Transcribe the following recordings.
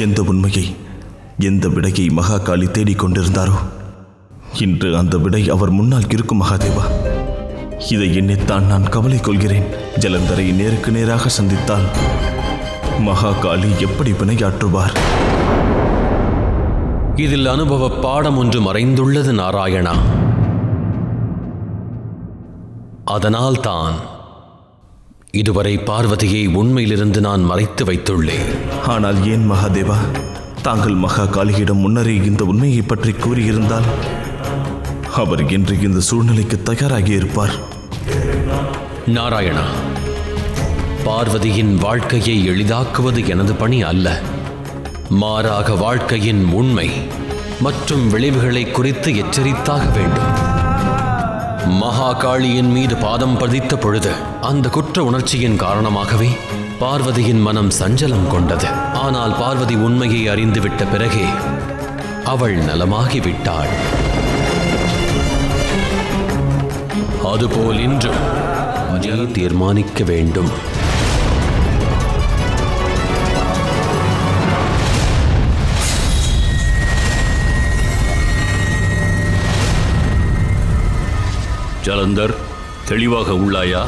எந்த உண்மையை, எந்த விடையை மகாகாளி தேடிக்கொண்டிருந்தாரோ, இன்று அந்த விடை அவர் முன்னால் இருக்கும் மகாதேவா. இதை எண்ணித்தான் நான் கவலை கொள்கிறேன். ஜலந்தரை நேருக்கு நேராக சந்தித்தால் மகாகாளி எப்படி வினையாற்றுவார்? இதில் அனுபவ பாடம் ஒன்று மறைந்துள்ளது நாராயணா. அதனால்தான் இதுவரை பார்வதியை உண்மையிலிருந்து நான் மறைத்து வைத்துள்ளேன். ஆனால் ஏன் மகாதேவா? தாங்கள் மகாகாளியிடம் முன்னரே இந்த உண்மையை பற்றி கூறியிருந்தால் அவர் இன்று இந்த சூழ்நிலைக்கு தயாராகி இருப்பார். நாராயணா, பார்வதியின் வாழ்க்கையை எளிதாக்குவது எனது பணி அல்ல. மாறாக வாழ்க்கையின் உண்மை மற்றும் விளைவுகளை குறித்து எச்சரித்தாக வேண்டும். மகாகாளியின் மீது பாதம் பதித்த பொழுது அந்த குற்ற உணர்ச்சியின் காரணமாகவே பார்வதியின் மனம் சஞ்சலம் கொண்டது. ஆனால் பார்வதி உண்மையை அறிந்துவிட்ட பிறகே அவள் நலமாகிவிட்டாள். அதுபோல் இன்றும் நீ தீர்மானிக்க வேண்டும். ஜலந்தர், தெளிவாக உள்ளாயா?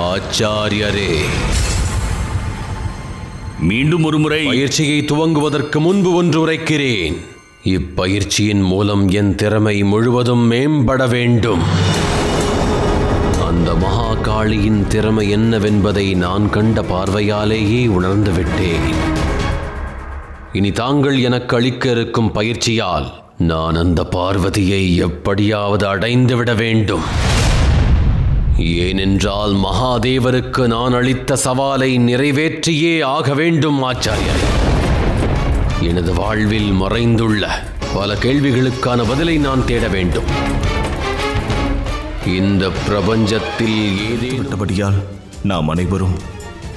ஆச்சாரியரே, மீண்டும் ஒரு முறை பயிற்சியை துவங்குவதற்கு முன்பு ஒன்று உரைக்கிறேன். இப்பயிற்சியின் மூலம் என் திறமை முழுவதும் மேம்பட வேண்டும். அந்த மகாகாளியின் திறமை என்னவென்பதை நான் கண்ட பார்வையாலேயே உணர்ந்து விட்டேன். இனி தாங்கள் எனக்கு அளிக்க இருக்கும் பயிற்சியால் நான் அந்த பார்வதியை எப்படியாவது அடைந்துவிட வேண்டும். ஏனென்றால் மகாதேவருக்கு நான் அளித்த சவாலை நிறைவேற்றியே ஆக வேண்டும். ஆச்சாரியரே, எனது வாழ்வில் மறைந்துள்ள பல கேள்விகளுக்கான பதிலை நான் தேட வேண்டும். இந்த பிரபஞ்சத்தில் ஏதேனும்படியால் நாம் அனைவரும்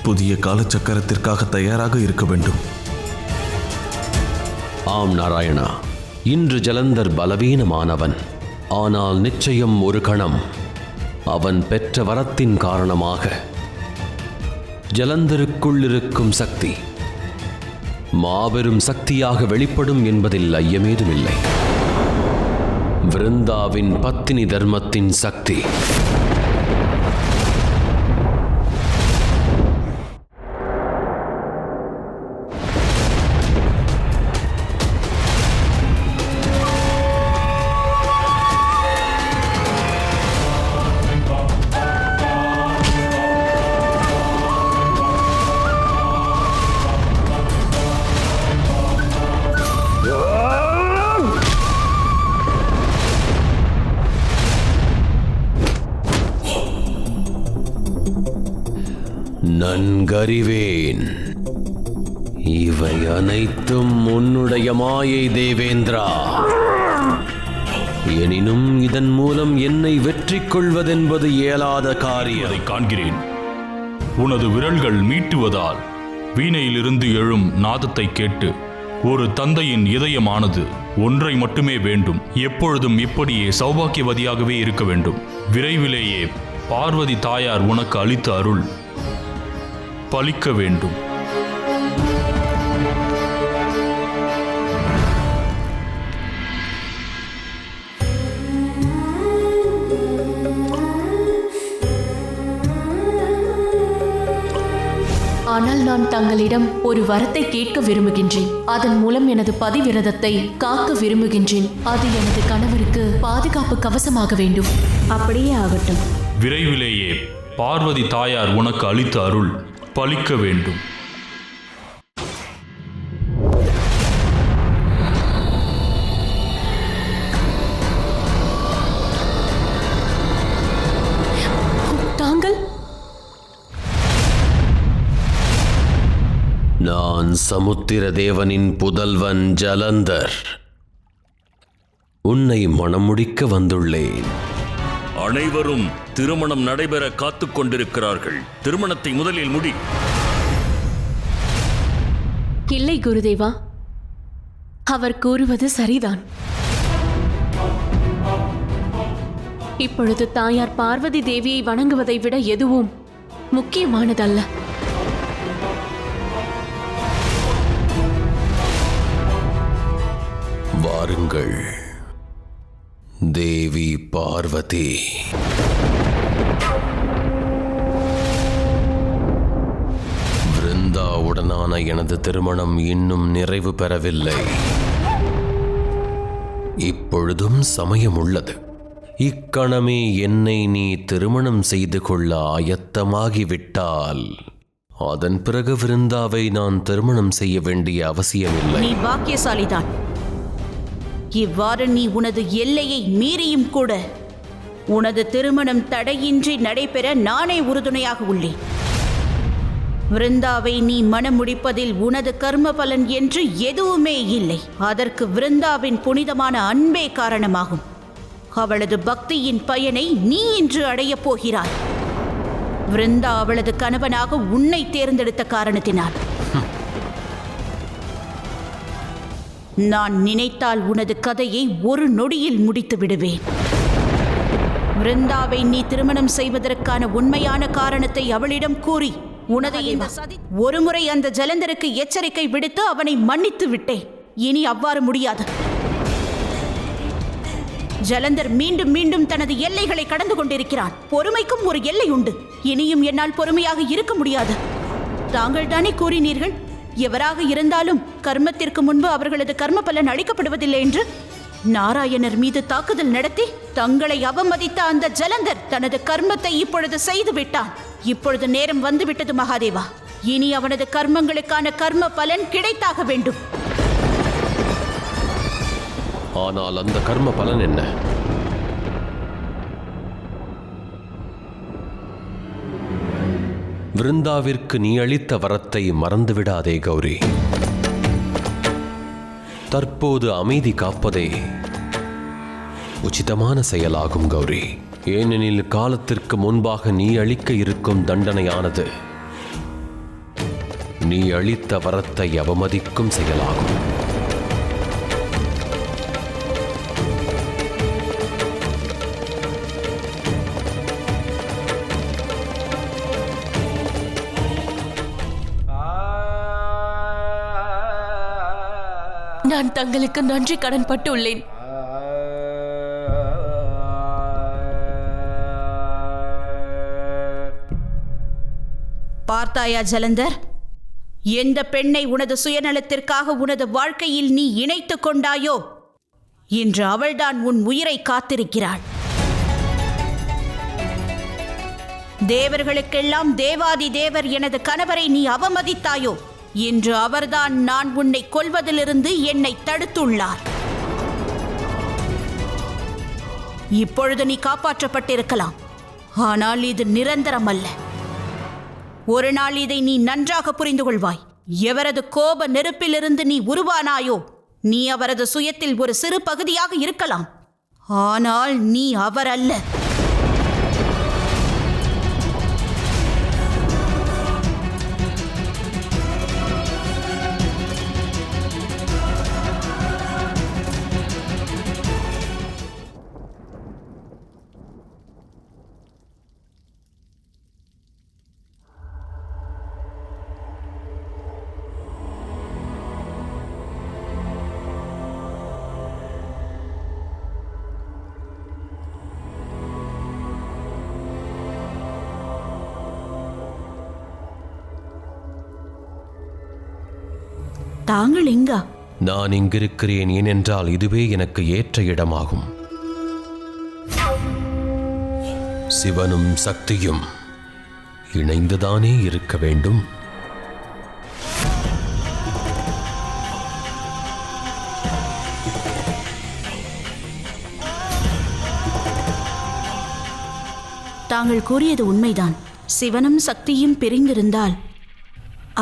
புதிய காலச்சக்கரத்திற்காக தயாராக இருக்க வேண்டும். ஆம் நாராயணா, இன்று ஜலந்தர் பலவீனமானவன். ஆனால் நிச்சயம் ஒரு கணம் அவன் பெற்ற வரத்தின் காரணமாக ஜலந்தருக்குள் இருக்கும் சக்தி மாபெரும் சக்தியாக வெளிப்படும் என்பதில் ஐயமேதுமில்லை. விருந்தாவின் பத்தினி தர்மத்தின் சக்தி நன்கறிவேன். இவை அனைத்தும் உன்னுடைய மாயை தேவேந்திரா. எனினும் இதன் மூலம் என்னை வெற்றி கொள்வதென்பது இயலாத காரியம். அதை காண்கிறேன். உனது விரல்கள் மீட்டுவதால் வீணையிலிருந்து எழும் நாதத்தை கேட்டு ஒரு தந்தையின் இதயமானது ஒன்றை மட்டுமே வேண்டும். எப்பொழுதும் இப்படியே சௌபாக்கியவதியாகவே இருக்க வேண்டும். விரைவிலேயே பார்வதி தாயார் உனக்கு அளித்த அருள் பலிக்க வேண்டும். ஆனால் நான் தங்களிடம் ஒரு வரத்தை கேட்க விரும்புகின்றேன். அதன் மூலம் எனது பதிவிரதத்தை காக்க விரும்புகின்றேன். அது எனது கணவருக்கு பாதுகாப்பு கவசமாக வேண்டும். அப்படியே ஆகட்டும். விரைவிலேயே பார்வதி தாயார் உனக்கு அளித்த அருள் பலிக்க வேண்டும். தாங்கள்? நான் சமுத்திர தேவனின் புதல்வன் ஜலந்தர். உன்னை மணமுடிக்க வந்துள்ளேன். அனைவரும் திருமணம் நடைபெற காத்துக் கொண்டிருக்கிறார்கள். திருமணத்தை முதலில் முடி. இல்லை குருதேவா, அவர் கூறுவது சரிதான். இப்பொழுது தாயார் பார்வதி தேவியை வணங்குவதை விட எதுவும் முக்கியமானதல்ல. வாருங்கள் தேவி பார்வதி. விருந்தாவுடனான எனது திருமணம் இன்னும் நிறைவு பெறவில்லை. இப்பொழுதும் சமயம் உள்ளது. இக்கணமே என்னை நீ திருமணம் செய்து கொள்ள ஆயத்தமாகிவிட்டால் அதன் பிறகு விருந்தாவை நான் திருமணம் செய்ய வேண்டிய அவசியமில்லை. நீ பாக்கியசாலிதான். இவ்வாறு நீ உனது எல்லையை மீறியும் கூட உனது திருமணம் தடையின்றி நடைபெற நானே உறுதுணையாக உள்ளேன். விருந்தாவை நீ மனம் முடிப்பதில் உனது கர்ம பலன் என்று எதுவுமே இல்லை. அதற்கு விருந்தாவின் புனிதமான அன்பே காரணமாகும். அவளது பக்தியின் பயனை நீ இன்று அடையப் போகிறாய். விருந்தா அவளது கணவனாக உன்னை தேர்ந்தெடுத்த காரணத்தினால் நான் நினைத்தால் உனது கதையை ஒரு நொடியில் முடித்து விடுவேன். விருந்தாவை நீ திருமணம் செய்வதற்கான உண்மையான காரணத்தை அவளிடம் கூறி உனது இந்த ஒருமுறை அந்த ஜலந்தருக்கு எச்சரிக்கை விடுத்து அவனை மன்னித்து விட்டேன். இனி அவ்வாறு முடியாது. ஜலந்தர் மீண்டும் மீண்டும் தனது எல்லைகளை கடந்து கொண்டிருக்கிறான். பொறுமைக்கும் ஒரு எல்லை உண்டு. இனியும் என்னால் பொறுமையாக இருக்க முடியாது. தாங்கள் தானே கூறினீர்கள், எவராக இருந்தாலும் கர்மத்திற்கு முன்பு அவர்களது கர்ம பலன் அளிக்கப்படுவதில்லை என்று. நாராயணர் மீது தாக்குதல் நடத்தி தங்களை அவமதித்த அந்த ஜலந்தர் தனது கர்மத்தை இப்பொழுது செய்து விட்டான். இப்பொழுது நேரம் வந்துவிட்டது மகாதேவா. இனி அவனது கர்மங்களுக்கான கர்ம பலன் கிடைத்தாக வேண்டும். ஆனால் அந்த கர்ம பலன் என்ன? விருந்தாவிற்கு நீ அளித்த வரத்தை மறந்துவிடாதே கௌரி. தற்போது அமைதி காப்பதே உச்சிதமான செயலாகும் கௌரி. ஏனெனில் காலத்திற்கு முன்பாக நீ அளிக்க இருக்கும் தண்டனையானது நீ அளித்த வரத்தை அவமதிக்கும் செயலாகும். நான் தங்களுக்கு நன்றி கடன் பட்டுள்ளேன். பார்த்தாயா ஜலந்தர், எந்த பெண்ணை உனது சுயநலத்திற்காக உனது வாழ்க்கையில் நீ இணைத்துக் கொண்டாயோ, இன்று அவள்தான் உன் உயிரை காத்திருக்கிறாள். தேவர்களுக்கெல்லாம் தேவாதி தேவர் எனது கணவரை நீ அவமதித்தாயோ, இன்று அவர்தான் நான் உன்னை கொல்வதிலிருந்து என்னை தடுத்துள்ளார். இப்பொழுது நீ காப்பாற்றப்பட்டிருக்கலாம், ஆனால் இது நிரந்தரம் அல்ல. ஒரு நாள் இதை நீ நன்றாக புரிந்து கொள்வாய். எவரது கோப நெருப்பிலிருந்து நீ உருவானாயோ, நீ அவரது சுயத்தில் ஒரு சிறு பகுதியாக இருக்கலாம், ஆனால் நீ அவர் அல்ல. தாங்கள் எங்கா? நான் இங்கிருக்கிறேன். ஏனென்றால் இதுவே எனக்கு ஏற்ற இடமாகும். சிவனும் சக்தியும் இணைந்துதானே இருக்க வேண்டும். தாங்கள் கூறியது உண்மைதான். சிவனும் சக்தியும் பிரிந்திருந்தால்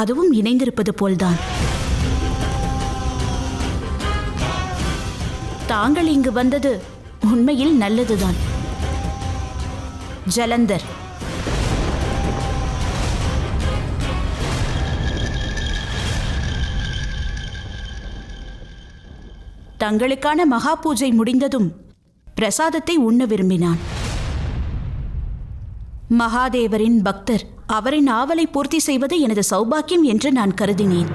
அதுவும் இணைந்திருப்பது போல்தான். தாங்கள் இங்கு வந்தது உண்மையில் நல்லதுதான். ஜலந்தர், தங்களுக்கான மகா பூஜை முடிந்ததும் பிரசாதத்தை உண்ண விரும்பினான். மகாதேவரின் பக்தர், அவரின் ஆவலை பூர்த்தி செய்வது எனது சௌபாக்கியம் என்று நான் கருதினேன்.